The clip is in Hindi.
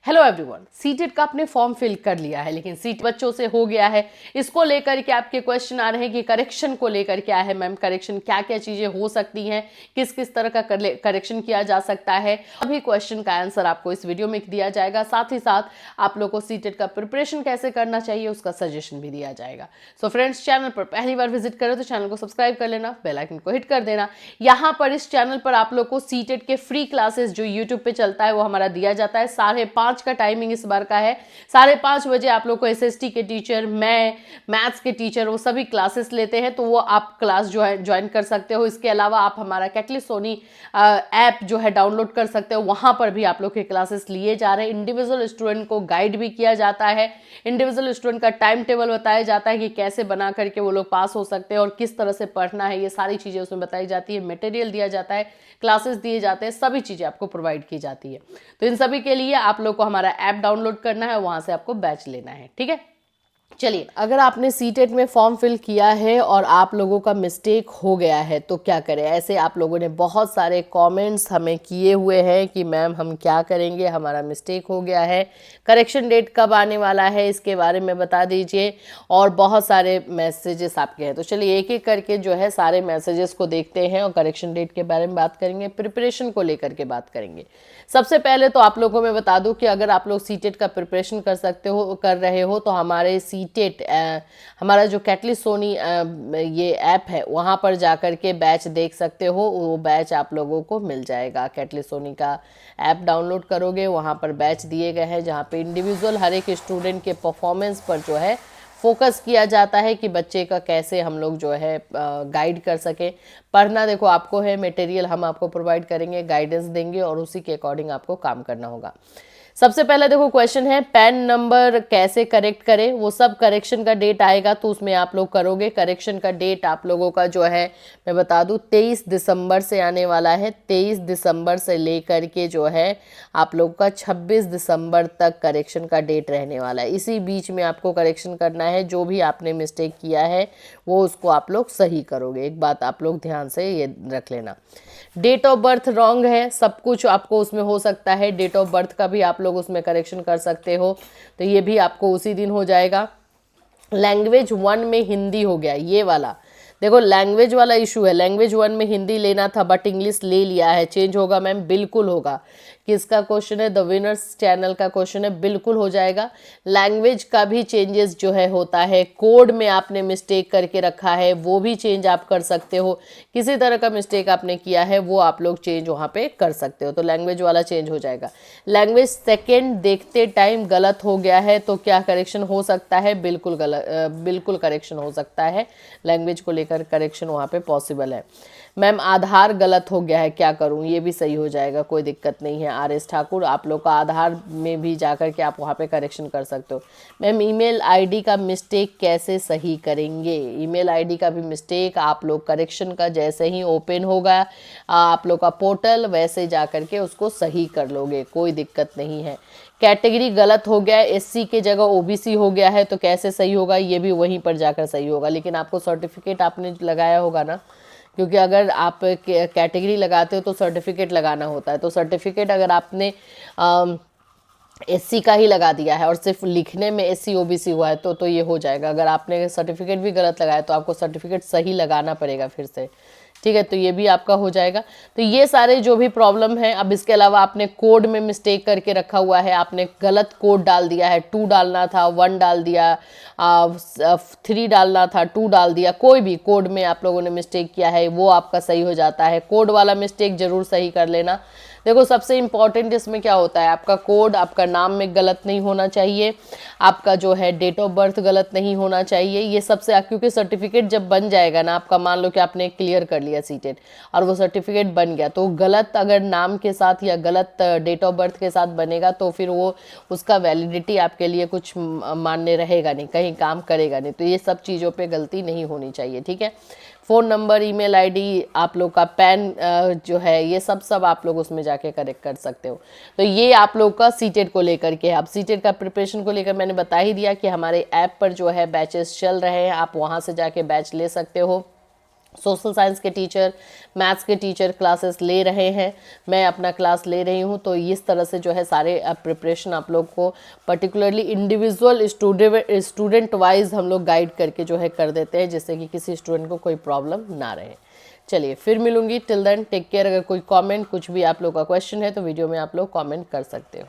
हेलो एवरीवन, सीटेट का आपने फॉर्म फिल कर लिया है, लेकिन सीट बच्चों से हो गया है। इसको लेकर के आपके क्वेश्चन आ रहे हैं कि करेक्शन को लेकर क्या है मैम, करेक्शन क्या क्या चीजें हो सकती हैं, किस किस तरह का करेक्शन किया जा सकता है। अभी क्वेश्चन का आंसर आपको इस वीडियो में दिया जाएगा। साथ ही साथ आप लोग को सीटेट का प्रिपरेशन कैसे करना चाहिए उसका सजेशन भी दिया जाएगा। सो फ्रेंड्स, चैनल पर पहली बार विजिट करें तो चैनल को सब्सक्राइब कर लेना, बेल आइकन को हिट कर देना। यहाँ पर इस चैनल पर आप लोग को सीटेट के फ्री क्लासेस जो यूट्यूब पे चलता है वो हमारा दिया जाता है। 5:30 का टाइमिंग इस बार का है। 5:30 बजे आप लोग को एसएसटी के टीचर, मैं मैथ्स के टीचर, वो सभी क्लासेस लेते हैं, तो वो आप क्लास जो है ज्वाइन कर सकते हो। इसके अलावा आप हमारा कैटलिस्ट सोनी ऐप जो है डाउनलोड कर सकते हो, वहां पर भी आप लोग के क्लासेस लिए जा रहे हैं। इंडिविजुअल स्टूडेंट को गाइड भी किया जाता है, इंडिविजुअल स्टूडेंट का टाइम टेबल बताया जाता है कि कैसे बना करके वो लोग पास हो सकते हैं और किस तरह से पढ़ना है, ये सारी चीजें उसमें बताई जाती है। मटेरियल दिया जाता है, क्लासेस दिए जाते हैं, सभी चीजें आपको प्रोवाइड की जाती है। तो इन सभी के लिए आप लोग को हमारा ऐप डाउनलोड करना है, वहां से आपको बैच लेना है। ठीक है, चलिए, अगर आपने सीटेट में फॉर्म फिल किया है और आप लोगों का मिस्टेक हो गया है तो क्या करें। ऐसे आप लोगों ने बहुत सारे कमेंट्स हमें किए हुए हैं कि मैम हम क्या करेंगे, हमारा मिस्टेक हो गया है, करेक्शन डेट कब आने वाला है इसके बारे में बता दीजिए, और बहुत सारे मैसेजेस आपके हैं। तो चलिए एक एक करके जो है सारे मैसेजेस को देखते हैं और करेक्शन डेट के बारे में बात करेंगे, प्रिपरेशन को लेकर के बात करेंगे। सबसे पहले तो आप लोगों को मैं बता दूं कि अगर आप लोग सीटेट का प्रिपरेशन कर रहे हो तो हमारे सीटेट हमारा जो कैटलिस्ट सोनी ये ऐप है वहाँ पर जाकर के बैच देख सकते हो। वो बैच आप लोगों को मिल जाएगा। कैटलिस्ट सोनी का ऐप डाउनलोड करोगे, वहाँ पर बैच दिए गए हैं जहाँ पे इंडिविजुअल हर एक स्टूडेंट के परफॉर्मेंस पर जो है फोकस किया जाता है कि बच्चे का कैसे हम लोग जो है गाइड कर सके। पढ़ना देखो आपको है, मटेरियल हम आपको प्रोवाइड करेंगे, गाइडेंस देंगे और उसी के अकॉर्डिंग आपको काम करना होगा। सबसे पहले देखो क्वेश्चन है पैन नंबर कैसे करेक्ट करें। वो सब करेक्शन का डेट आएगा तो उसमें आप लोग करोगे। करेक्शन का डेट आप लोगों का जो है मैं बता दूं 23 दिसंबर से आने वाला है। 23 दिसंबर से लेकर के जो है आप लोग का 26 दिसंबर तक करेक्शन का डेट रहने वाला है। इसी बीच में आपको करेक्शन करना है। जो भी आपने मिस्टेक किया है वो उसको आप लोग सही करोगे। एक बात आप लोग ध्यान से ये रख लेना, डेट ऑफ बर्थ रॉन्ग है, सब कुछ आपको उसमें हो सकता है। डेट ऑफ बर्थ का भी आप लोग उसमें करेक्शन कर सकते हो, तो ये भी आपको उसी दिन हो जाएगा। लैंग्वेज 1 में हिंदी हो गया, ये वाला देखो लैंग्वेज वाला इशू है। लैंग्वेज 1 में हिंदी लेना था बट इंग्लिश ले लिया है, चेंज होगा मैम? बिल्कुल होगा। किसका क्वेश्चन है? द विनर्स चैनल का क्वेश्चन है, बिल्कुल हो जाएगा। लैंग्वेज का भी चेंजेस जो है होता है। कोड में आपने मिस्टेक करके रखा है वो भी चेंज आप कर सकते हो। किसी तरह का मिस्टेक आपने किया है वो आप लोग चेंज वहाँ पे कर सकते हो, तो लैंग्वेज वाला चेंज हो जाएगा। लैंग्वेज सेकेंड देखते टाइम गलत हो गया है तो क्या करेक्शन हो सकता है? बिल्कुल बिल्कुल करेक्शन हो सकता है। लैंग्वेज को लेकर करेक्शन वहाँ पे पॉसिबल है। मैम आधार गलत हो गया है, क्या करूँ? ये भी सही हो जाएगा, कोई दिक्कत नहीं है। आर.एस. ठाकुर, आप लोग का आधार में भी जाकर के आप वहाँ पे करेक्शन कर सकते हो। मैम ईमेल आईडी का मिस्टेक कैसे सही करेंगे? ईमेल आईडी का भी मिस्टेक आप लोग करेक्शन का जैसे ही ओपन होगा आप लोग का पोर्टल वैसे जाकर के उसको सही कर लोगे, कोई दिक्कत नहीं है। कैटेगरी गलत हो गया है, एससी के जगह ओबीसी हो गया है तो कैसे सही होगा? ये भी वहीं पर जाकर सही होगा, लेकिन आपको सर्टिफिकेट आपने लगाया होगा ना, क्योंकि अगर आप कैटेगरी लगाते हो तो सर्टिफिकेट लगाना होता है। तो सर्टिफिकेट अगर आपने एससी का ही लगा दिया है और सिर्फ लिखने में एससी ओबीसी हुआ है तो ये हो जाएगा। अगर आपने सर्टिफिकेट भी गलत लगाया तो आपको सर्टिफिकेट सही लगाना पड़ेगा फिर से, ठीक है? तो ये भी आपका हो जाएगा। तो ये सारे जो भी प्रॉब्लम है। अब इसके अलावा आपने कोड में मिस्टेक करके रखा हुआ है, आपने गलत कोड डाल दिया है, 2 डालना था 1 डाल दिया, 3 डालना था 2 डाल दिया, कोई भी कोड में आप लोगों ने मिस्टेक किया है वो आपका सही हो जाता है। कोड वाला मिस्टेक जरूर सही कर लेना। देखो सबसे इम्पॉर्टेंट इसमें क्या होता है, आपका कोड, आपका नाम में गलत नहीं होना चाहिए, आपका जो है डेट ऑफ बर्थ गलत नहीं होना चाहिए। ये सबसे, क्योंकि सर्टिफिकेट जब बन जाएगा ना आपका, मान लो कि आपने क्लियर कर लिया सीटेट और वो सर्टिफिकेट बन गया, तो गलत अगर नाम के साथ या गलत डेट ऑफ बर्थ के साथ बनेगा तो फिर वो उसका वैलिडिटी आपके लिए कुछ मान्य रहेगा नहीं, कहीं काम करेगा नहीं। तो ये सब चीज़ों पे गलती नहीं होनी चाहिए, ठीक है? फ़ोन नंबर, ईमेल आईडी, आप लोग का पैन जो है, ये सब आप लोग उसमें जाके करेक्ट कर सकते हो। तो ये आप लोग का सीटेट को लेकर के। अब सीटेट का प्रिपरेशन को लेकर मैंने बता ही दिया कि हमारे ऐप पर जो है बैचेस चल रहे हैं, आप वहाँ से जाके बैच ले सकते हो। सोशल साइंस के टीचर, मैथ्स के टीचर क्लासेस ले रहे हैं, मैं अपना क्लास ले रही हूँ। तो इस तरह से जो है सारे प्रिपरेशन आप लोग को पर्टिकुलरली इंडिविजुअल स्टूडेंट वाइज हम लोग गाइड करके जो है कर देते हैं, जिससे कि किसी स्टूडेंट को कोई प्रॉब्लम ना रहे। चलिए फिर मिलूंगी, टिल देन टेक केयर। अगर कोई कमेंट कुछ भी आप लोग का क्वेश्चन है तो वीडियो में आप लोग कमेंट कर सकते हो।